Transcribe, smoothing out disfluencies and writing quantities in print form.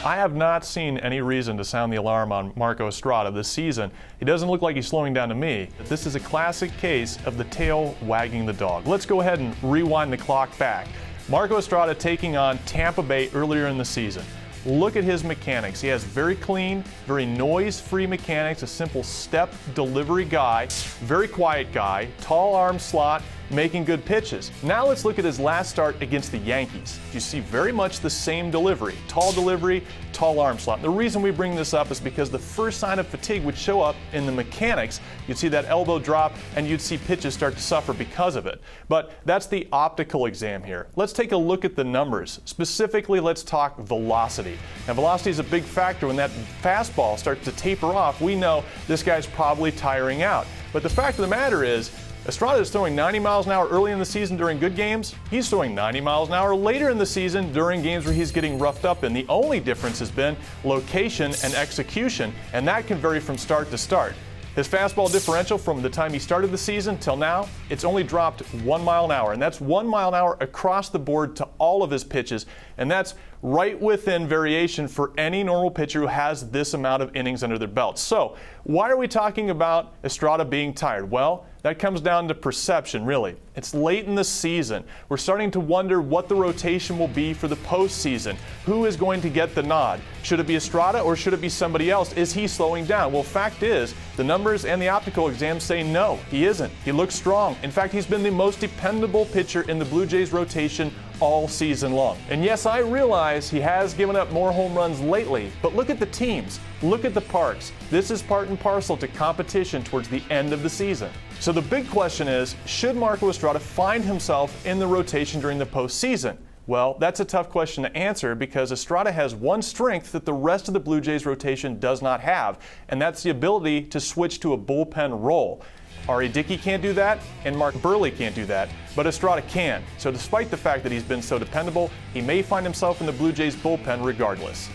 I have not seen any reason to sound the alarm on Marco Estrada this season. He doesn't look like he's slowing down to me. This is a classic case of the tail wagging the dog. Let's go ahead and rewind the clock back. Marco Estrada taking on Tampa Bay earlier in the season. Look at his mechanics. He has very clean, very noise-free mechanics, a simple step delivery guy, very quiet guy, tall arm slot, making good pitches. Now let's look at his last start against the Yankees. You see very much the same delivery, tall arm slot. And the reason we bring this up is because the first sign of fatigue would show up in the mechanics. You'd see that elbow drop and you'd see pitches start to suffer because of it. But that's the optical exam here. Let's take a look at the numbers. Specifically, let's talk velocity. Now, velocity is a big factor. When that fastball starts to taper off, we know this guy's probably tiring out. But the fact of the matter is, Estrada is throwing 90 miles an hour early in the season during good games. He's throwing 90 miles an hour later in the season during games where he's getting roughed up in. The only difference has been location and execution, and that can vary from start to start. His fastball differential from the time he started the season till now, it's only dropped 1 mile an hour, and that's 1 mile an hour across the board to all of his pitches, and that's right within variation for any normal pitcher who has this amount of innings under their belt. So, why are we talking about Estrada being tired? Well, that comes down to perception, really. It's late in the season. We're starting to wonder what the rotation will be for the postseason. Who is going to get the nod? Should it be Estrada or should it be somebody else? Is he slowing down? Well, fact is, the numbers and the optical exams say no, he isn't. He looks strong. In fact, he's been the most dependable pitcher in the Blue Jays rotation all season long. And yes, I realize he has given up more home runs lately, but look at the teams. Look at the parks. This is part and parcel to competition towards the end of the season. So the big question is, should Marco Estrada find himself in the rotation during the postseason? Well, that's a tough question to answer because Estrada has one strength that the rest of the Blue Jays rotation does not have, and that's the ability to switch to a bullpen role. R.A. Dickey can't do that, and Mark Burley can't do that, but Estrada can. So despite the fact that he's been so dependable, he may find himself in the Blue Jays bullpen regardless.